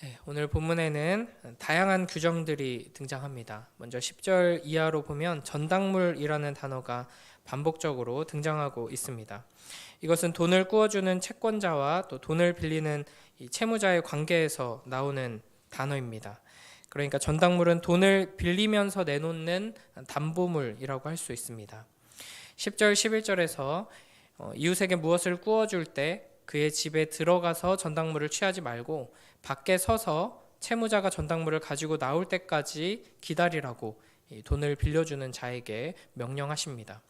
네, 오늘 본문에는 다양한 규정들이 등장합니다. 먼저 10절 이하로 보면 전당물이라는 단어가 반복적으로 등장하고 있습니다. 이것은 돈을 꾸어주는 채권자와 또 돈을 빌리는 이 채무자의 관계에서 나오는 단어입니다. 그러니까 전당물은 돈을 빌리면서 내놓는 담보물이라고 할 수 있습니다. 10절, 11절에서 이웃에게 무엇을 꾸어줄 때 그의 집에 들어가서 전당물을 취하지 말고 밖에 서서 채무자가 전당물을 가지고 나올 때까지 기다리라고 돈을 빌려주는 자에게 명령하십니다.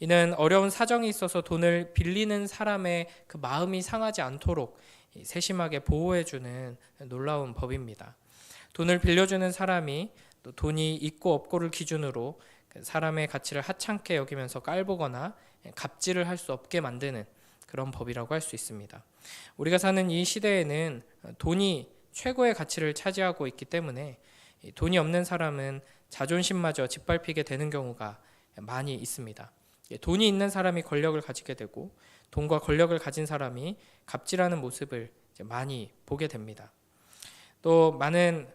이는 어려운 사정이 있어서 돈을 빌리는 사람의 그 마음이 상하지 않도록 세심하게 보호해주는 놀라운 법입니다. 돈을 빌려주는 사람이 또 돈이 있고 없고를 기준으로 사람의 가치를 하찮게 여기면서 깔보거나 갑질을 할 수 없게 만드는 그런 법이라고 할 수 있습니다. 우리가 사는 이 시대에는 돈이 최고의 가치를 차지하고 있기 때문에 돈이 없는 사람은 자존심마저 짓밟히게 되는 경우가 많이 있습니다. 돈이 있는 사람이 권력을 가지게 되고 돈과 권력을 가진 사람이 갑질하는 모습을 많이 보게 됩니다. 또 많은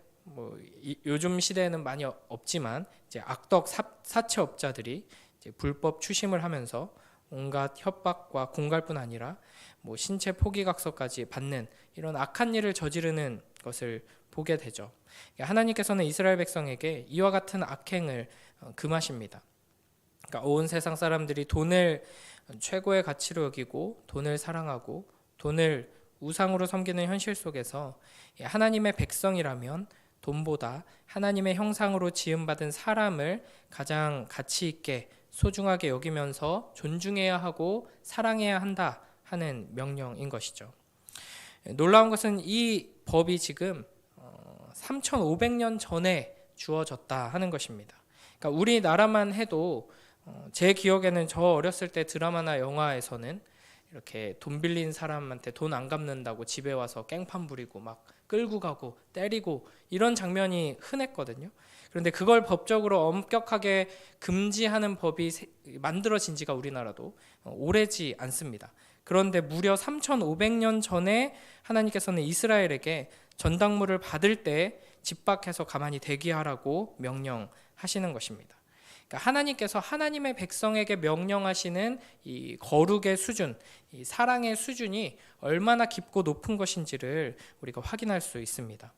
요즘 시대에는 많이 없지만 이제 악덕 사채업자들이 이제 불법 추심을 하면서 온갖 협박과 공갈뿐 아니라 신체 포기각서까지 받는 이런 악한 일을 저지르는 것을 보게 되죠. 하나님께서는 이스라엘 백성에게 이와 같은 악행을 금하십니다. 그러니까 온 세상 사람들이 돈을 최고의 가치로 여기고 돈을 사랑하고 돈을 우상으로 섬기는 현실 속에서 하나님의 백성이라면 돈보다 하나님의 형상으로 지음받은 사람을 가장 가치 있게 소중하게 여기면서 존중해야 하고 사랑해야 한다 하는 명령인 것이죠. 놀라운 것은 이 법이 지금 3,500년 전에 주어졌다 하는 것입니다. 그러니까 우리나라만 해도 제 기억에는 저 어렸을 때 드라마나 영화에서는 이렇게 돈 빌린 사람한테 돈 안 갚는다고 집에 와서 깽판 부리고 막 끌고 가고 때리고 이런 장면이 흔했거든요. 그런데 그걸 법적으로 엄격하게 금지하는 법이 만들어진 지가 우리나라도 오래지 않습니다. 그런데 무려 3,500년 전에 하나님께서는 이스라엘에게 전당물을 받을 때 집 밖에서 가만히 대기하라고 명령하시는 것입니다. 그러니까 하나님께서 하나님의 백성에게 명령하시는 이 거룩의 수준, 이 사랑의 수준이 얼마나 깊고 높은 것인지를 우리가 확인할 수 있습니다.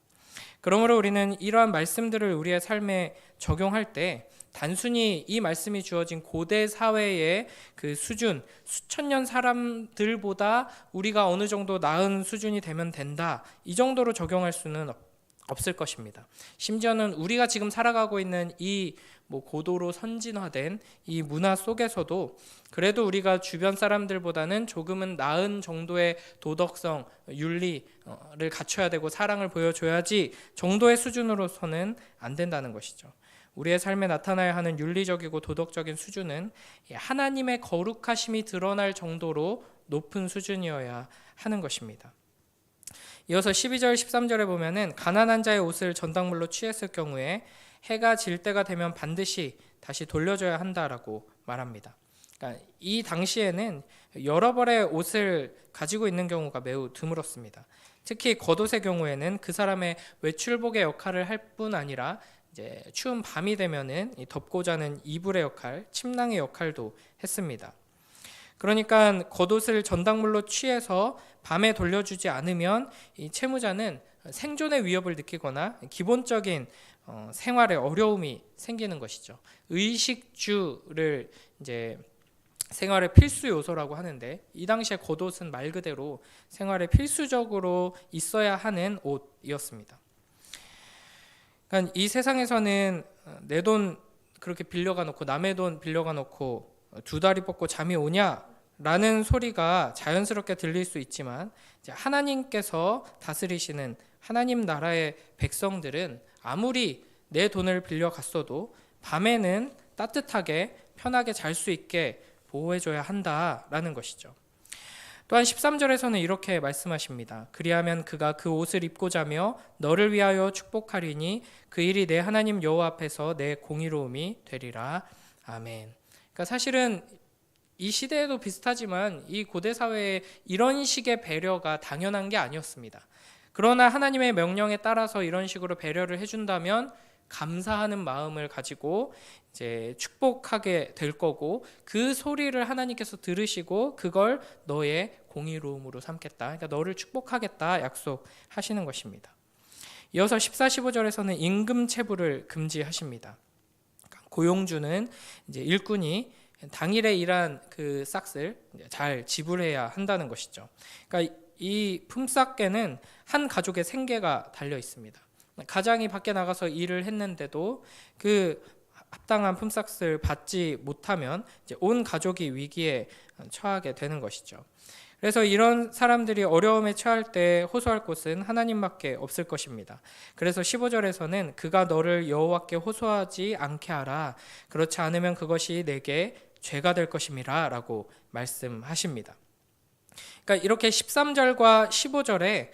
그러므로 우리는 이러한 말씀들을 우리의 삶에 적용할 때 단순히 이 말씀이 주어진 고대 사회의 그 수준, 수천 년 사람들보다 우리가 어느 정도 나은 수준이 되면 된다, 이 정도로 적용할 수는 없을 것입니다. 심지어는 우리가 지금 살아가고 있는 이 고도로 선진화된 이 문화 속에서도 그래도 우리가 주변 사람들보다는 조금은 나은 정도의 도덕성, 윤리를 갖춰야 되고 사랑을 보여줘야지 정도의 수준으로서는 안 된다는 것이죠. 우리의 삶에 나타나야 하는 윤리적이고 도덕적인 수준은 하나님의 거룩하심이 드러날 정도로 높은 수준이어야 하는 것입니다. 이어서 12절 13절에 보면은 가난한 자의 옷을 전당물로 취했을 경우에 해가 질 때가 되면 반드시 다시 돌려줘야 한다라고 말합니다. 그러니까 이 당시에는 여러 벌의 옷을 가지고 있는 경우가 매우 드물었습니다. 특히 겉옷의 경우에는 그 사람의 외출복의 역할을 할 뿐 아니라 이제 추운 밤이 되면은 덮고 자는 이불의 역할, 침낭의 역할도 했습니다. 그러니까 겉옷을 전당물로 취해서 밤에 돌려주지 않으면 이 채무자는 생존의 위협을 느끼거나 기본적인 생활에 어려움이 생기는 것이죠. 의식주를 이제 생활의 필수 요소라고 하는데 이 당시에 겉옷은 말 그대로 생활에 필수적으로 있어야 하는 옷이었습니다. 그러니까 이 세상에서는 내 돈 그렇게 빌려가 놓고 남의 돈 빌려가 놓고 두 다리 뻗고 잠이 오냐라는 소리가 자연스럽게 들릴 수 있지만 이제 하나님께서 다스리시는 하나님 나라의 백성들은 아무리 내 돈을 빌려갔어도 밤에는 따뜻하게 편하게 잘 수 있게 보호해줘야 한다라는 것이죠. 또한 13절에서는 이렇게 말씀하십니다. 그리하면 그가 그 옷을 입고 자며 너를 위하여 축복하리니 그 일이 내 하나님 여호와 앞에서 내 공의로움이 되리라. 아멘. 그러니까 사실은 이 시대에도 비슷하지만 이 고대 사회에 이런 식의 배려가 당연한 게 아니었습니다. 그러나 하나님의 명령에 따라서 이런 식으로 배려를 해준다면 감사하는 마음을 가지고 이제 축복하게 될 거고, 그 소리를 하나님께서 들으시고 그걸 너의 공의로움으로 삼겠다, 그러니까 너를 축복하겠다 약속하시는 것입니다. 이어서 14, 15절에서는 임금 체불을 금지하십니다. 고용주는 이제 일꾼이 당일에 일한 그 싹을 잘 지불해야 한다는 것이죠. 그러니까 이 품삯계는 한 가족의 생계가 달려 있습니다. 가장이 밖에 나가서 일을 했는데도 그 합당한 품삯을 받지 못하면 이제 온 가족이 위기에 처하게 되는 것이죠. 그래서 이런 사람들이 어려움에 처할 때 호소할 곳은 하나님밖에 없을 것입니다. 그래서 15절에서는 그가 너를 여호와께 호소하지 않게 하라. 그렇지 않으면 그것이 내게 죄가 될 것임이라 라고 말씀하십니다. 그러니까 이렇게 13절과 15절에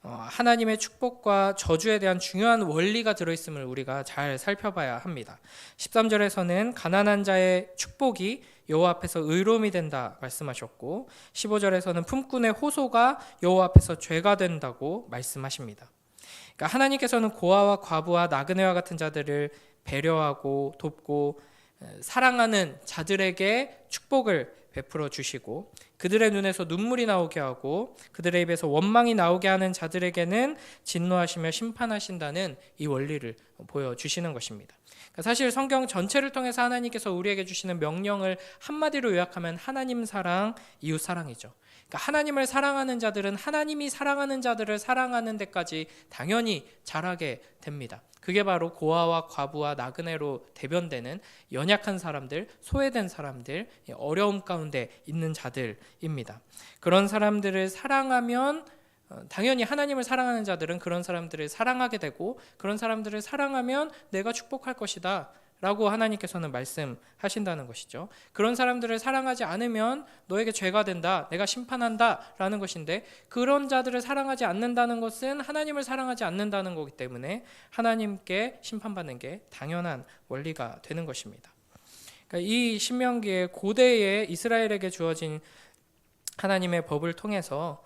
하나님의 축복과 저주에 대한 중요한 원리가 들어있음을 우리가 잘 살펴봐야 합니다. 13절에서는 가난한 자의 축복이 여호와 앞에서 의로움이 된다 말씀하셨고, 15절에서는 품꾼의 호소가 여호와 앞에서 죄가 된다고 말씀하십니다. 그러니까 하나님께서는 고아와 과부와 나그네와 같은 자들을 배려하고 돕고 사랑하는 자들에게 축복을 베풀어 주시고, 그들의 눈에서 눈물이 나오게 하고 그들의 입에서 원망이 나오게 하는 자들에게는 진노하시며 심판하신다는 이 원리를 보여주시는 것입니다. 그러니까 사실 성경 전체를 통해서 하나님께서 우리에게 주시는 명령을 한마디로 요약하면 하나님 사랑, 이웃 사랑이죠. 그러니까 하나님을 사랑하는 자들은 하나님이 사랑하는 자들을 사랑하는 데까지 당연히 잘하게 됩니다. 그게 바로 고아와 과부와 나그네로 대변되는 연약한 사람들, 소외된 사람들, 어려움 가운데 있는 자들입니다. 그런 사람들을 사랑하면 당연히 하나님을 사랑하는 자들은 그런 사람들을 사랑하게 되고, 그런 사람들을 사랑하면 내가 축복할 것이다 라고 하나님께서는 말씀하신다는 것이죠. 그런 사람들을 사랑하지 않으면 너에게 죄가 된다, 내가 심판한다 라는 것인데, 그런 자들을 사랑하지 않는다는 것은 하나님을 사랑하지 않는다는 거기 때문에 하나님께 심판받는 게 당연한 원리가 되는 것입니다. 그러니까 이 신명기의 고대의 이스라엘에게 주어진 하나님의 법을 통해서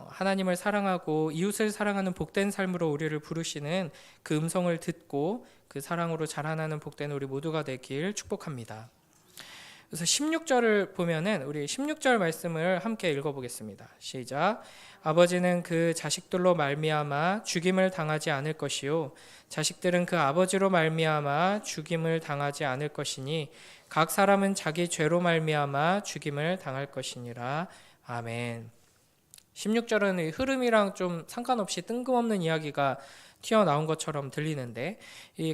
하나님을 사랑하고 이웃을 사랑하는 복된 삶으로 우리를 부르시는 그 음성을 듣고 그 사랑으로 자라나는 복된 우리 모두가 되길 축복합니다. 그래서 16절을 보면은 우리 16절 말씀을 함께 읽어보겠습니다. 시작. 아버지는 그 자식들로 말미암아 죽임을 당하지 않을 것이요 자식들은 그 아버지로 말미암아 죽임을 당하지 않을 것이니 각 사람은 자기 죄로 말미암아 죽임을 당할 것이니라. 아멘. 16절은 흐름이랑 좀 상관없이 뜬금없는 이야기가 튀어나온 것처럼 들리는데,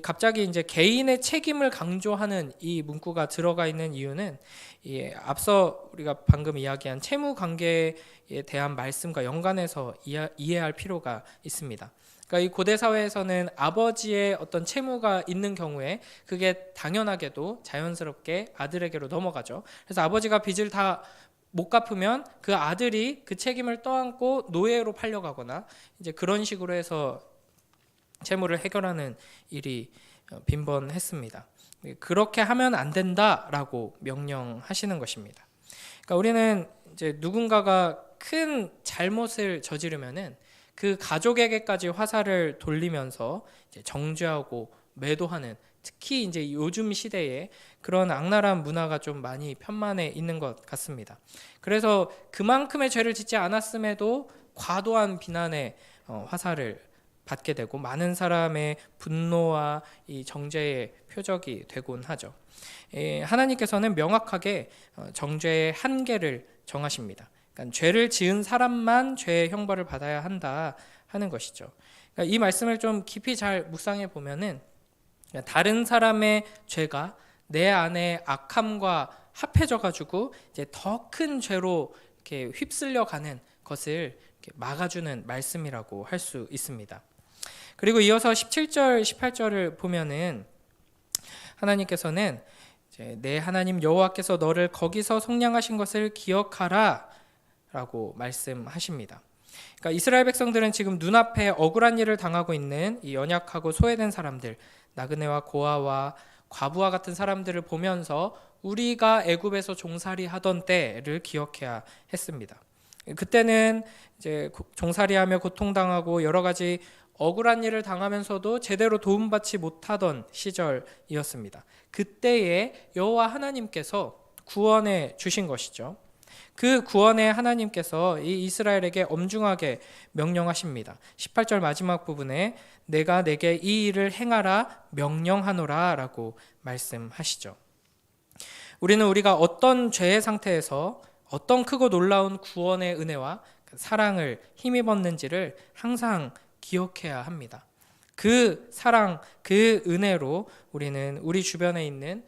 갑자기 이제 개인의 책임을 강조하는 이 문구가 들어가 있는 이유는 앞서 우리가 방금 이야기한 채무 관계에 대한 말씀과 연관해서 이해할 필요가 있습니다. 그러니까 이 고대 사회에서는 아버지의 어떤 채무가 있는 경우에 그게 당연하게도 자연스럽게 아들에게로 넘어가죠. 그래서 아버지가 빚을 다 못 갚으면 그 아들이 그 책임을 떠안고 노예로 팔려가거나 이제 그런 식으로 해서 채무를 해결하는 일이 빈번했습니다. 그렇게 하면 안 된다라고 명령하시는 것입니다. 그러니까 우리는 이제 누군가가 큰 잘못을 저지르면은 그 가족에게까지 화살을 돌리면서 이제 정죄하고 매도하는, 특히 이제 요즘 시대에 그런 악랄한 문화가 좀 많이 편만해 있는 것 같습니다. 그래서 그만큼의 죄를 짓지 않았음에도 과도한 비난의 화살을 받게 되고 많은 사람의 분노와 이 정죄의 표적이 되곤 하죠. 하나님께서는 명확하게 정죄의 한계를 정하십니다. 그러니까 죄를 지은 사람만 죄의 형벌을 받아야 한다 하는 것이죠. 그러니까 이 말씀을 좀 깊이 잘 묵상해 보면은 다른 사람의 죄가 내 안에 악함과 합해져 가지고 이제 더 큰 죄로 이렇게 휩쓸려 가는 것을 이렇게 막아주는 말씀이라고 할 수 있습니다. 그리고 이어서 17절, 18절을 보면은 하나님께서는 이제 내 하나님 여호와께서 너를 거기서 속량하신 것을 기억하라 라고 말씀하십니다. 그러니까 이스라엘 백성들은 지금 눈앞에 억울한 일을 당하고 있는 이 연약하고 소외된 사람들, 나그네와 고아와 과부와 같은 사람들을 보면서 우리가 애굽에서 종살이 하던 때를 기억해야 했습니다. 그때는 이제 종살이하며 고통당하고 여러 가지 억울한 일을 당하면서도 제대로 도움받지 못하던 시절이었습니다. 그때에 여호와 하나님께서 구원해 주신 것이죠. 그 구원에 하나님께서 이 이스라엘에게 엄중하게 명령하십니다. 18절 마지막 부분에 내가 내게 이 일을 행하라 명령하노라 라고 말씀하시죠. 우리는 우리가 어떤 죄의 상태에서 어떤 크고 놀라운 구원의 은혜와 사랑을 힘입었는지를 항상 기억해야 합니다. 그 사랑, 그 은혜로 우리는 우리 주변에 있는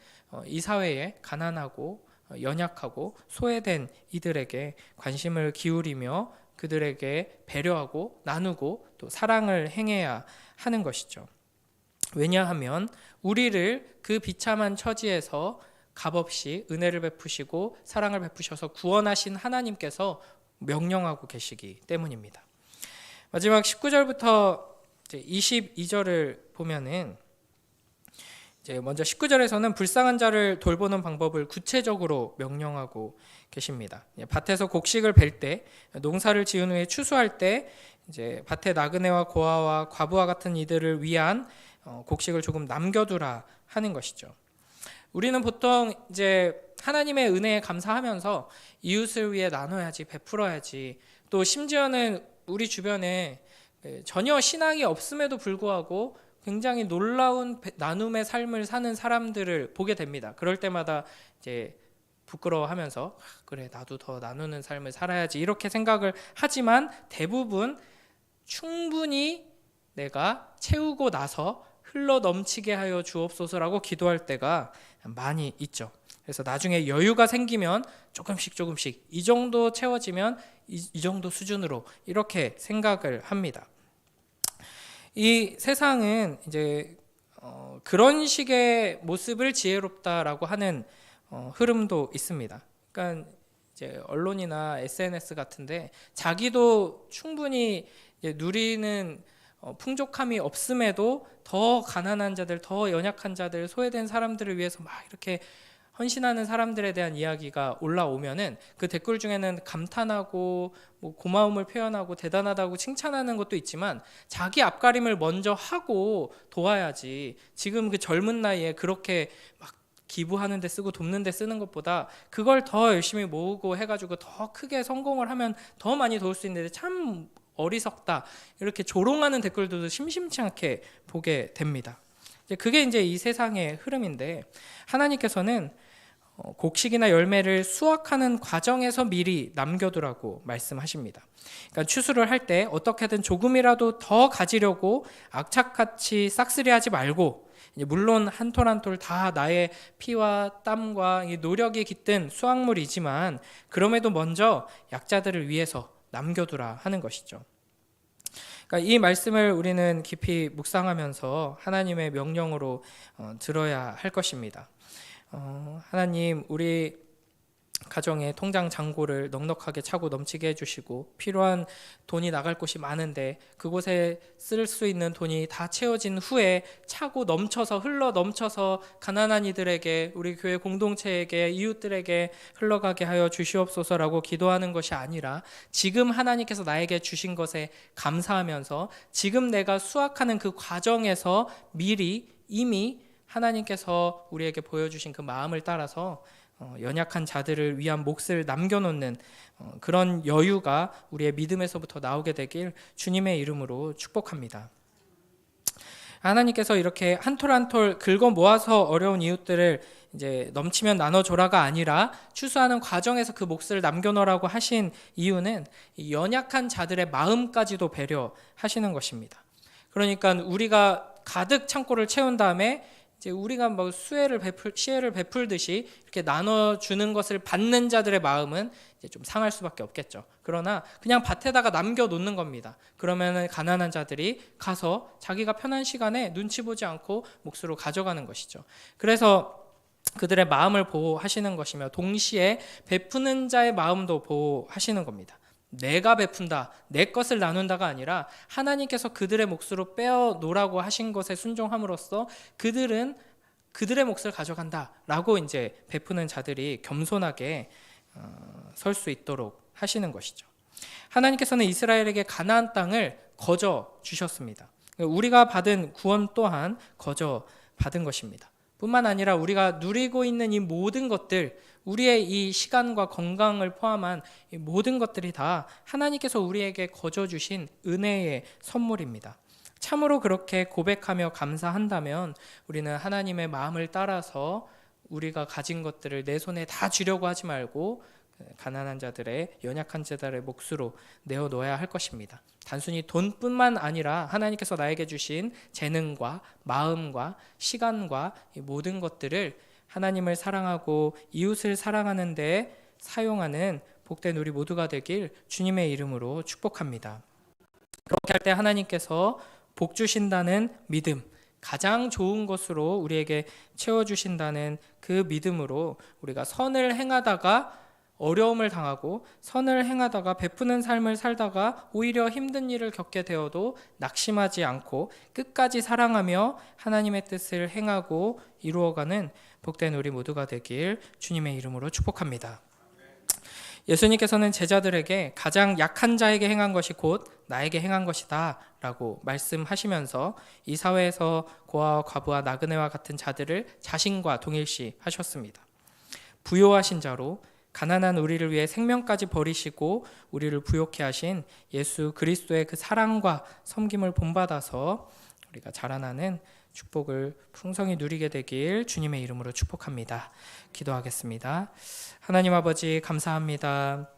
이 사회에 가난하고 연약하고 소외된 이들에게 관심을 기울이며 그들에게 배려하고 나누고 또 사랑을 행해야 하는 것이죠. 왜냐하면 우리를 그 비참한 처지에서 값없이 은혜를 베푸시고 사랑을 베푸셔서 구원하신 하나님께서 명령하고 계시기 때문입니다. 마지막 19절부터 22절을 보면은 이제 먼저 19절에서는 불쌍한 자를 돌보는 방법을 구체적으로 명령하고 계십니다. 밭에서 곡식을 벨 때, 농사를 지은 후에 추수할 때 이제 밭에 나그네와 고아와 과부와 같은 이들을 위한 곡식을 조금 남겨두라 하는 것이죠. 우리는 보통 이제 하나님의 은혜에 감사하면서 이웃을 위해 나눠야지, 베풀어야지, 또 심지어는 우리 주변에 전혀 신앙이 없음에도 불구하고 굉장히 놀라운 나눔의 삶을 사는 사람들을 보게 됩니다. 그럴 때마다 이제 부끄러워하면서 그래 나도 더 나누는 삶을 살아야지 이렇게 생각을 하지만 대부분 충분히 내가 채우고 나서 흘러 넘치게 하여 주옵소서라고 기도할 때가 많이 있죠. 그래서 나중에 여유가 생기면 조금씩 이 정도 채워지면 이 정도 수준으로 이렇게 생각을 합니다. 이 세상은 이제 그런 식의 모습을 지혜롭다라고 하는 흐름도 있습니다. 그러니까 이제 언론이나 SNS 같은데 자기도 충분히 누리는 풍족함이 없음에도 더 가난한 자들, 더 연약한 자들, 소외된 사람들을 위해서 막 이렇게 헌신하는 사람들에 대한 이야기가 올라오면은 그 댓글 중에는 감탄하고 뭐 고마움을 표현하고 대단하다고 칭찬하는 것도 있지만 자기 앞가림을 먼저 하고 도와야지 지금 그 젊은 나이에 그렇게 막 기부하는 데 쓰고 돕는 데 쓰는 것보다 그걸 더 열심히 모으고 해가지고 더 크게 성공을 하면 더 많이 도울 수 있는데 참 어리석다 이렇게 조롱하는 댓글들도 심심치 않게 보게 됩니다. 그게 이제 이 세상의 흐름인데 하나님께서는 곡식이나 열매를 수확하는 과정에서 미리 남겨두라고 말씀하십니다. 그러니까 추수를 할 때 어떻게든 조금이라도 더 가지려고 악착같이 싹쓸이하지 말고 물론 한 톨 한 톨 다 나의 피와 땀과 노력이 깃든 수확물이지만 그럼에도 먼저 약자들을 위해서 남겨두라 하는 것이죠. 그러니까 이 말씀을 우리는 깊이 묵상하면서 하나님의 명령으로 들어야 할 것입니다. 하나님 우리 가정의 통장 잔고를 넉넉하게 차고 넘치게 해주시고 필요한 돈이 나갈 곳이 많은데 그곳에 쓸 수 있는 돈이 다 채워진 후에 차고 넘쳐서 흘러 넘쳐서 가난한 이들에게 우리 교회 공동체에게 이웃들에게 흘러가게 하여 주시옵소서라고 기도하는 것이 아니라 지금 하나님께서 나에게 주신 것에 감사하면서 지금 내가 수확하는 그 과정에서 미리 이미 하나님께서 우리에게 보여주신 그 마음을 따라서 연약한 자들을 위한 몫을 남겨놓는 그런 여유가 우리의 믿음에서부터 나오게 되길 주님의 이름으로 축복합니다. 하나님께서 이렇게 한 톨 한 톨 긁어 모아서 어려운 이웃들을 이제 넘치면 나눠줘라가 아니라 추수하는 과정에서 그 몫을 남겨놓으라고 하신 이유는 연약한 자들의 마음까지도 배려하시는 것입니다. 그러니까 우리가 가득 창고를 채운 다음에 이제 우리가 뭐 시혜를 베풀듯이 이렇게 나눠주는 것을 받는 자들의 마음은 이제 좀 상할 수밖에 없겠죠. 그러나 그냥 밭에다가 남겨놓는 겁니다. 그러면 가난한 자들이 가서 자기가 편한 시간에 눈치 보지 않고 몫으로 가져가는 것이죠. 그래서 그들의 마음을 보호하시는 것이며 동시에 베푸는 자의 마음도 보호하시는 겁니다. 내가 베푼다, 내 것을 나눈다가 아니라 하나님께서 그들의 몫으로 빼어놓으라고 하신 것에 순종함으로써 그들은 그들의 몫을 가져간다라고 이제 베푸는 자들이 겸손하게 설 수 있도록 하시는 것이죠. 하나님께서는 이스라엘에게 가나안 땅을 거저 주셨습니다. 우리가 받은 구원 또한 거저 받은 것입니다. 뿐만 아니라 우리가 누리고 있는 이 모든 것들, 우리의 이 시간과 건강을 포함한 이 모든 것들이 다 하나님께서 우리에게 거저 주신 은혜의 선물입니다. 참으로 그렇게 고백하며 감사한다면 우리는 하나님의 마음을 따라서 우리가 가진 것들을 내 손에 다 주려고 하지 말고 가난한 자들의, 연약한 자들의 몫으로 내어놓아야 할 것입니다. 단순히 돈뿐만 아니라 하나님께서 나에게 주신 재능과 마음과 시간과 이 모든 것들을 하나님을 사랑하고 이웃을 사랑하는 데 사용하는 복된 우리 모두가 되길 주님의 이름으로 축복합니다. 그렇게 할 때 하나님께서 복 주신다는 믿음, 가장 좋은 것으로 우리에게 채워주신다는 그 믿음으로 우리가 선을 행하다가 어려움을 당하고 선을 행하다가 베푸는 삶을 살다가 오히려 힘든 일을 겪게 되어도 낙심하지 않고 끝까지 사랑하며 하나님의 뜻을 행하고 이루어가는 복된 우리 모두가 되길 주님의 이름으로 축복합니다. 예수님께서는 제자들에게 가장 약한 자에게 행한 것이 곧 나에게 행한 것이다 라고 말씀하시면서 이 사회에서 고아와 과부와 나그네와 같은 자들을 자신과 동일시 하셨습니다. 부요하신 자로 가난한 우리를 위해 생명까지 버리시고 우리를 부요케 하신 예수 그리스도의 그 사랑과 섬김을 본받아서 우리가 자라나는 축복을 풍성히 누리게 되길 주님의 이름으로 축복합니다. 기도하겠습니다. 하나님 아버지 감사합니다.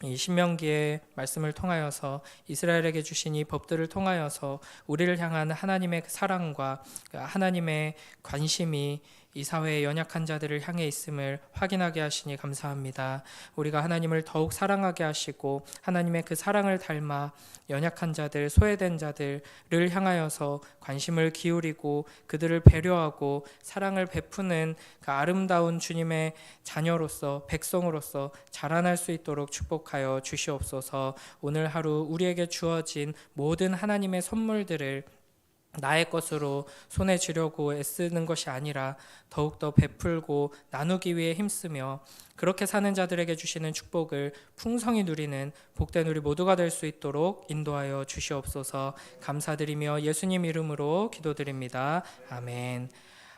이 신명기의 말씀을 통하여서 이스라엘에게 주신 이 법들을 통하여서 우리를 향한 하나님의 사랑과 하나님의 관심이 이 사회의 연약한 자들을 향해 있음을 확인하게 하시니 감사합니다. 우리가 하나님을 더욱 사랑하게 하시고 하나님의 그 사랑을 닮아 연약한 자들, 소외된 자들을 향하여서 관심을 기울이고 그들을 배려하고 사랑을 베푸는 그 아름다운 주님의 자녀로서 백성으로서 자라날 수 있도록 축복하여 주시옵소서. 오늘 하루 우리에게 주어진 모든 하나님의 선물들을 나의 것으로 손에 쥐려고 애쓰는 것이 아니라 더욱더 베풀고 나누기 위해 힘쓰며 그렇게 사는 자들에게 주시는 축복을 풍성히 누리는 복된 우리 모두가 될 수 있도록 인도하여 주시옵소서. 감사드리며 예수님 이름으로 기도드립니다. 아멘.